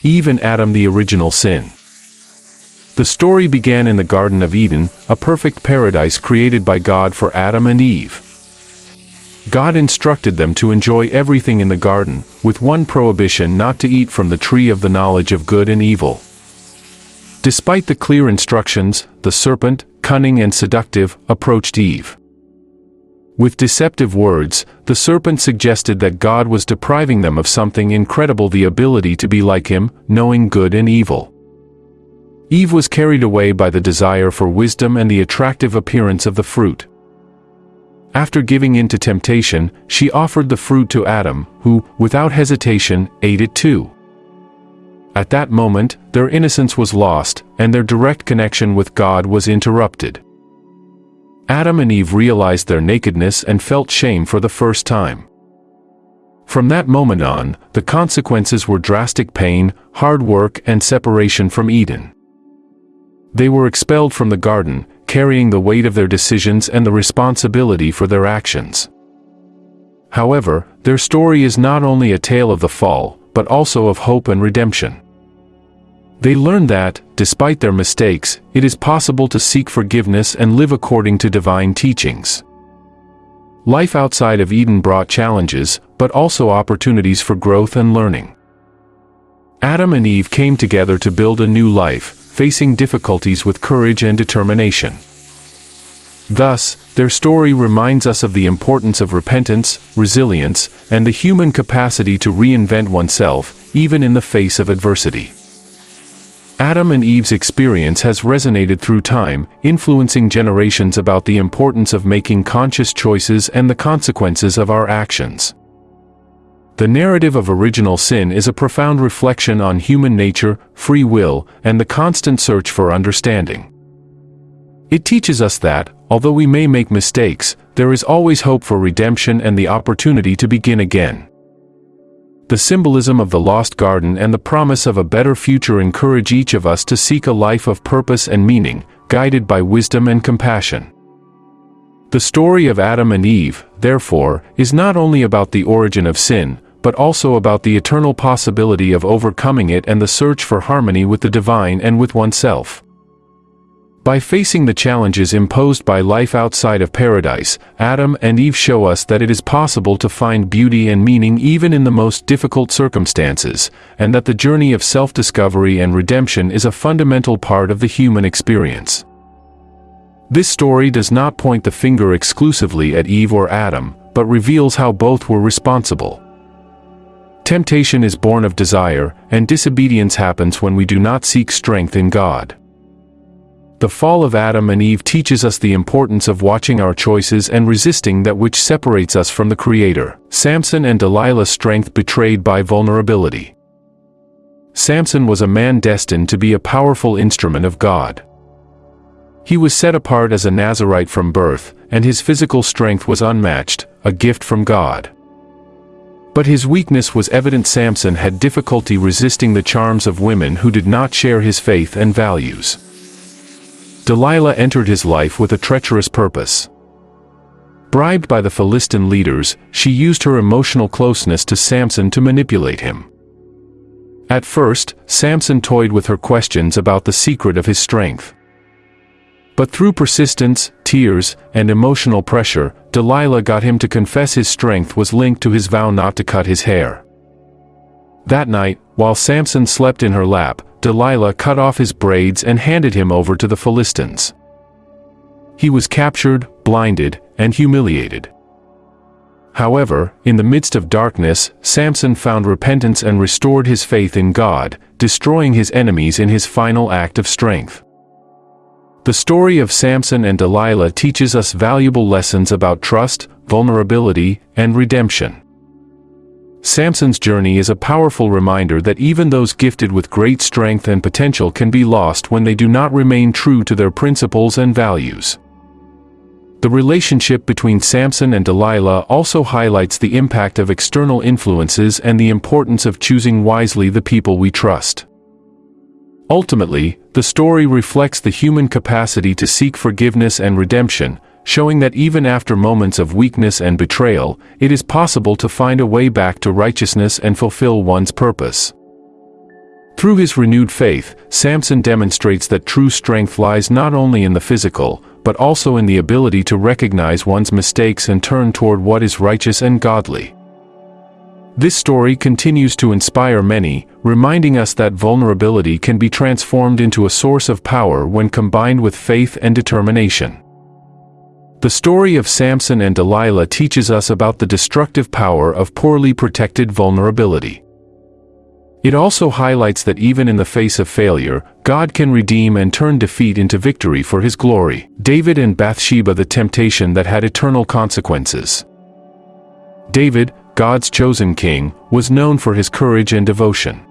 Eve and Adam, the original sin. The story began in the Garden of Eden, a perfect paradise created by God for Adam and Eve. God instructed them to enjoy everything in the garden, with one prohibition: not to eat from the tree of the knowledge of good and evil. Despite the clear instructions, the serpent, cunning and seductive, approached Eve. With deceptive words, the serpent suggested that God was depriving them of something incredible: the ability to be like him, knowing good and evil. Eve was carried away by the desire for wisdom and the attractive appearance of the fruit. After giving in to temptation, she offered the fruit to Adam, who, without hesitation, ate it too. At that moment, their innocence was lost, and their direct connection with God was interrupted. Adam and Eve realized their nakedness and felt shame for the first time. From that moment on, the consequences were drastic pain, hard work, and separation from Eden. They were expelled from the garden, carrying the weight of their decisions and the responsibility for their actions. However, their story is not only a tale of the fall, but also of hope and redemption. They learned that, despite their mistakes, it is possible to seek forgiveness and live according to divine teachings. Life outside of Eden brought challenges, but also opportunities for growth and learning. Adam and Eve came together to build a new life, facing difficulties with courage and determination. Thus, their story reminds us of the importance of repentance, resilience, and the human capacity to reinvent oneself, even in the face of adversity. Adam and Eve's experience has resonated through time, influencing generations about the importance of making conscious choices and the consequences of our actions. The narrative of original sin is a profound reflection on human nature, free will, and the constant search for understanding. It teaches us that, although we may make mistakes, there is always hope for redemption and the opportunity to begin again. The symbolism of the lost garden and the promise of a better future encourage each of us to seek a life of purpose and meaning, guided by wisdom and compassion. The story of Adam and Eve, therefore, is not only about the origin of sin, but also about the eternal possibility of overcoming it and the search for harmony with the divine and with oneself. By facing the challenges imposed by life outside of paradise, Adam and Eve show us that it is possible to find beauty and meaning even in the most difficult circumstances, and that the journey of self-discovery and redemption is a fundamental part of the human experience. This story does not point the finger exclusively at Eve or Adam, but reveals how both were responsible. Temptation is born of desire, and disobedience happens when we do not seek strength in God. The fall of Adam and Eve teaches us the importance of watching our choices and resisting that which separates us from the Creator. Samson and Delilah's strength betrayed by vulnerability. Samson was a man destined to be a powerful instrument of God. He was set apart as a Nazirite from birth, and his physical strength was unmatched, a gift from God. But his weakness was evident. Samson had difficulty resisting the charms of women who did not share his faith and values. Delilah entered his life with a treacherous purpose. Bribed by the Philistine leaders, she used her emotional closeness to Samson to manipulate him. At first, Samson toyed with her questions about the secret of his strength. But through persistence, tears, and emotional pressure, Delilah got him to confess his strength was linked to his vow not to cut his hair. That night, while Samson slept in her lap, Delilah cut off his braids and handed him over to the Philistines. He was captured, blinded, and humiliated. However, in the midst of darkness, Samson found repentance and restored his faith in God, destroying his enemies in his final act of strength. The story of Samson and Delilah teaches us valuable lessons about trust, vulnerability, and redemption. Samson's journey is a powerful reminder that even those gifted with great strength and potential can be lost when they do not remain true to their principles and values. The relationship between Samson and Delilah also highlights the impact of external influences and the importance of choosing wisely the people we trust. Ultimately, the story reflects the human capacity to seek forgiveness and redemption, showing that even after moments of weakness and betrayal, it is possible to find a way back to righteousness and fulfill one's purpose. Through his renewed faith, Samson demonstrates that true strength lies not only in the physical, but also in the ability to recognize one's mistakes and turn toward what is righteous and godly. This story continues to inspire many, reminding us that vulnerability can be transformed into a source of power when combined with faith and determination. The story of Samson and Delilah teaches us about the destructive power of poorly protected vulnerability. It also highlights that even in the face of failure, God can redeem and turn defeat into victory for His glory. David and Bathsheba, the temptation that had eternal consequences. David, God's chosen king, was known for his courage and devotion.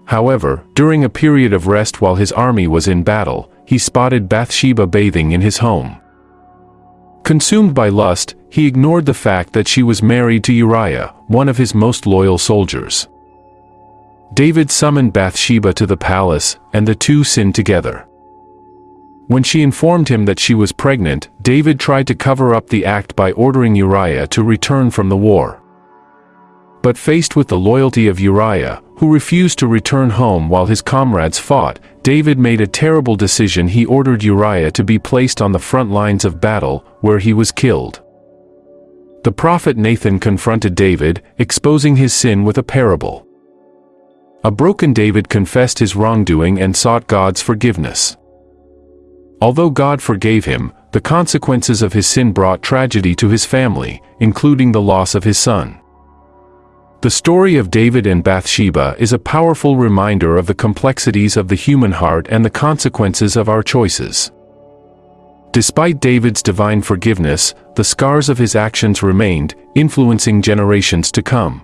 However, during a period of rest while his army was in battle, he spotted Bathsheba bathing in his home. Consumed by lust, he ignored the fact that she was married to Uriah, one of his most loyal soldiers. David summoned Bathsheba to the palace, and the two sinned together. When she informed him that she was pregnant, David tried to cover up the act by ordering Uriah to return from the war. But faced with the loyalty of Uriah, who refused to return home while his comrades fought, David made a terrible decision. He ordered Uriah to be placed on the front lines of battle, where he was killed. The prophet Nathan confronted David, exposing his sin with a parable. A broken David confessed his wrongdoing and sought God's forgiveness. Although God forgave him, the consequences of his sin brought tragedy to his family, including the loss of his son. The story of David and Bathsheba is a powerful reminder of the complexities of the human heart and the consequences of our choices. Despite David's divine forgiveness, the scars of his actions remained, influencing generations to come.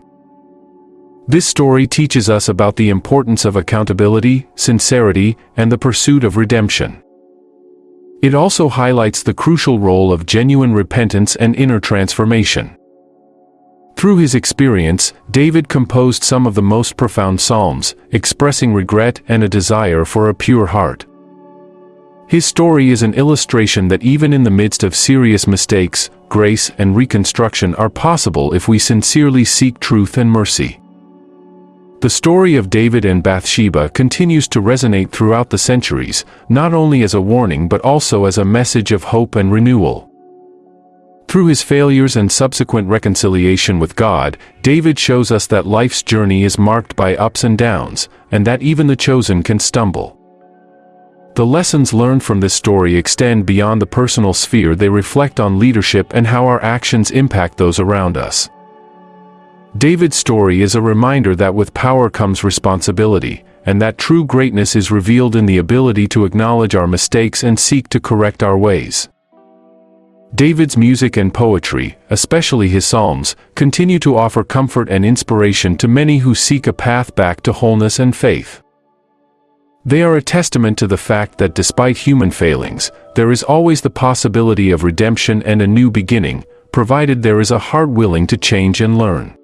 This story teaches us about the importance of accountability, sincerity, and the pursuit of redemption. It also highlights the crucial role of genuine repentance and inner transformation. Through his experience, David composed some of the most profound psalms, expressing regret and a desire for a pure heart. His story is an illustration that even in the midst of serious mistakes, grace and reconstruction are possible if we sincerely seek truth and mercy. The story of David and Bathsheba continues to resonate throughout the centuries, not only as a warning but also as a message of hope and renewal. Through his failures and subsequent reconciliation with God, David shows us that life's journey is marked by ups and downs, and that even the chosen can stumble. The lessons learned from this story extend beyond the personal sphere. They reflect on leadership and how our actions impact those around us. David's story is a reminder that with power comes responsibility, and that true greatness is revealed in the ability to acknowledge our mistakes and seek to correct our ways. David's music and poetry, especially his psalms, continue to offer comfort and inspiration to many who seek a path back to wholeness and faith. They are a testament to the fact that despite human failings, there is always the possibility of redemption and a new beginning, provided there is a heart willing to change and learn.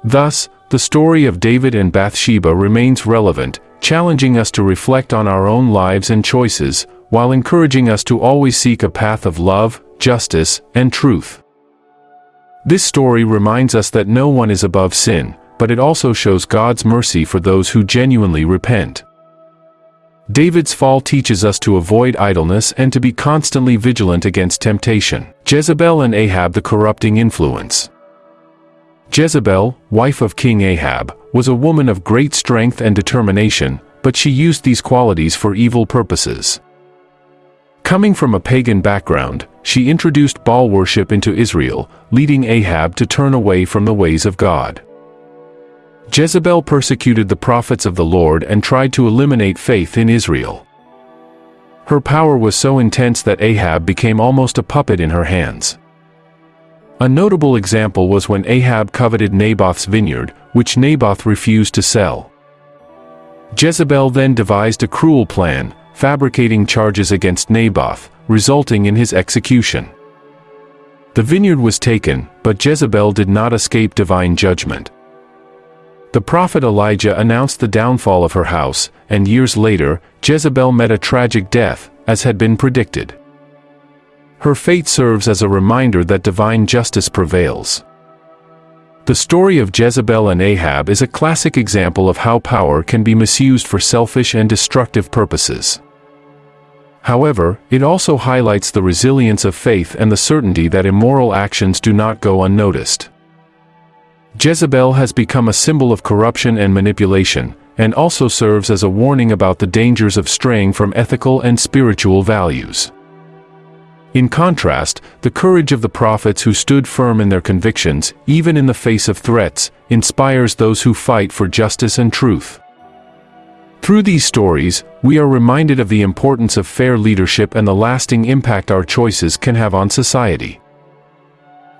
Thus, the story of David and Bathsheba remains relevant, challenging us to reflect on our own lives and choices, while encouraging us to always seek a path of love, justice, and truth. This story reminds us that no one is above sin, but it also shows God's mercy for those who genuinely repent. David's fall teaches us to avoid idleness and to be constantly vigilant against temptation. Jezebel and Ahab, the corrupting influence. Jezebel, wife of King Ahab, was a woman of great strength and determination, but she used these qualities for evil purposes. Coming from a pagan background, she introduced Baal worship into Israel, leading Ahab to turn away from the ways of God. Jezebel persecuted the prophets of the Lord and tried to eliminate faith in Israel. Her power was so intense that Ahab became almost a puppet in her hands. A notable example was when Ahab coveted Naboth's vineyard, which Naboth refused to sell. Jezebel then devised a cruel plan, fabricating charges against Naboth, resulting in his execution. The vineyard was taken, but Jezebel did not escape divine judgment. The prophet Elijah announced the downfall of her house, and years later, Jezebel met a tragic death, as had been predicted. Her fate serves as a reminder that divine justice prevails. The story of Jezebel and Ahab is a classic example of how power can be misused for selfish and destructive purposes. However, it also highlights the resilience of faith and the certainty that immoral actions do not go unnoticed. Jezebel has become a symbol of corruption and manipulation, and also serves as a warning about the dangers of straying from ethical and spiritual values. In contrast, the courage of the prophets who stood firm in their convictions, even in the face of threats, inspires those who fight for justice and truth. Through these stories, we are reminded of the importance of fair leadership and the lasting impact our choices can have on society.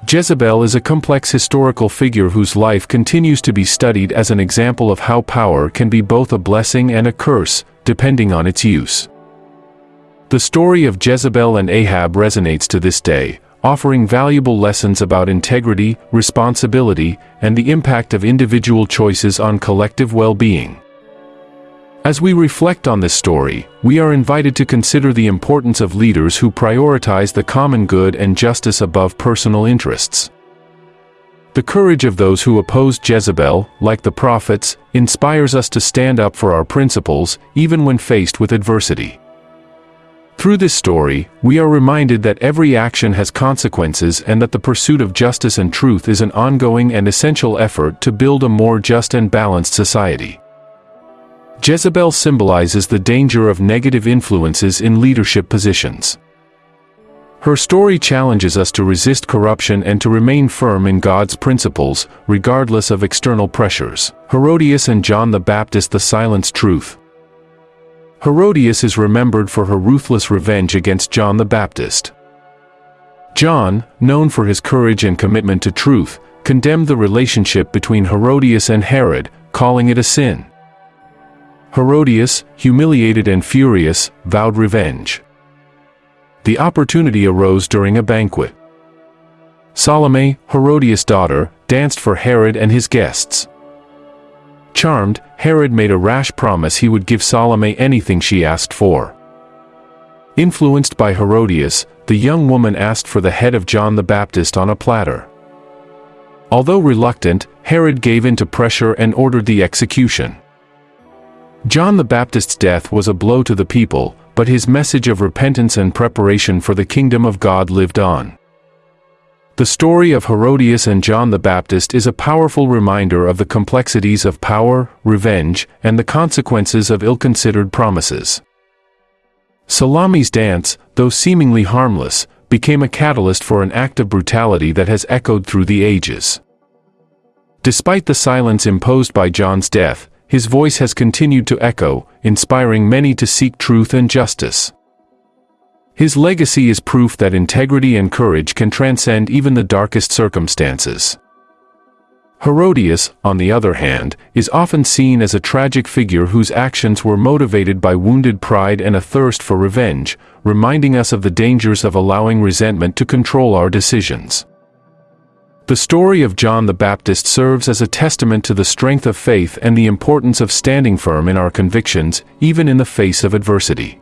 Jezebel is a complex historical figure whose life continues to be studied as an example of how power can be both a blessing and a curse, depending on its use. The story of Jezebel and Ahab resonates to this day, offering valuable lessons about integrity, responsibility, and the impact of individual choices on collective well-being. As we reflect on this story, we are invited to consider the importance of leaders who prioritize the common good and justice above personal interests. The courage of those who oppose Jezebel, like the prophets, inspires us to stand up for our principles, even when faced with adversity. Through this story, we are reminded that every action has consequences and that the pursuit of justice and truth is an ongoing and essential effort to build a more just and balanced society. Jezebel symbolizes the danger of negative influences in leadership positions. Her story challenges us to resist corruption and to remain firm in God's principles, regardless of external pressures. Herodias and John the Baptist: the silenced truth. Herodias is remembered for her ruthless revenge against John the Baptist. John, known for his courage and commitment to truth, condemned the relationship between Herodias and Herod, calling it a sin. Herodias, humiliated and furious, vowed revenge. The opportunity arose during a banquet. Salome, Herodias' daughter, danced for Herod and his guests. Charmed, Herod made a rash promise he would give Salome anything she asked for. Influenced by Herodias, the young woman asked for the head of John the Baptist on a platter. Although reluctant, Herod gave in to pressure and ordered the execution. John the Baptist's death was a blow to the people, but his message of repentance and preparation for the kingdom of God lived on. The story of Herodias and John the Baptist is a powerful reminder of the complexities of power, revenge, and the consequences of ill-considered promises. Salome's dance, though seemingly harmless, became a catalyst for an act of brutality that has echoed through the ages. Despite the silence imposed by John's death, his voice has continued to echo, inspiring many to seek truth and justice. His legacy is proof that integrity and courage can transcend even the darkest circumstances. Herodias, on the other hand, is often seen as a tragic figure whose actions were motivated by wounded pride and a thirst for revenge, reminding us of the dangers of allowing resentment to control our decisions. The story of John the Baptist serves as a testament to the strength of faith and the importance of standing firm in our convictions, even in the face of adversity.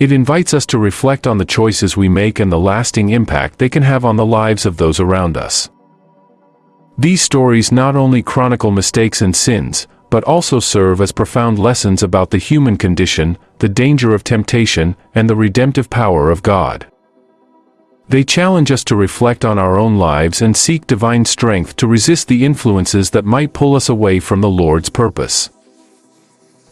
It invites us to reflect on the choices we make and the lasting impact they can have on the lives of those around us. These stories not only chronicle mistakes and sins, but also serve as profound lessons about the human condition, the danger of temptation, and the redemptive power of God. They challenge us to reflect on our own lives and seek divine strength to resist the influences that might pull us away from the Lord's purpose.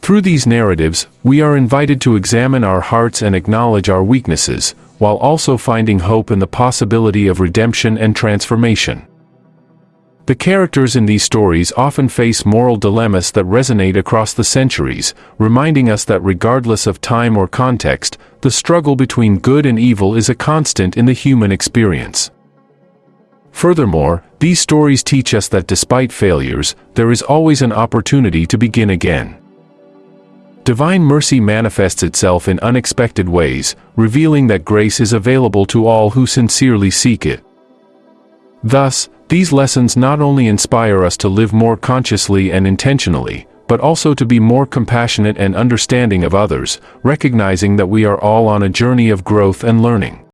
Through these narratives, we are invited to examine our hearts and acknowledge our weaknesses, while also finding hope in the possibility of redemption and transformation. The characters in these stories often face moral dilemmas that resonate across the centuries, reminding us that regardless of time or context, the struggle between good and evil is a constant in the human experience. Furthermore, these stories teach us that despite failures, there is always an opportunity to begin again. Divine mercy manifests itself in unexpected ways, revealing that grace is available to all who sincerely seek it. Thus, these lessons not only inspire us to live more consciously and intentionally, but also to be more compassionate and understanding of others, recognizing that we are all on a journey of growth and learning.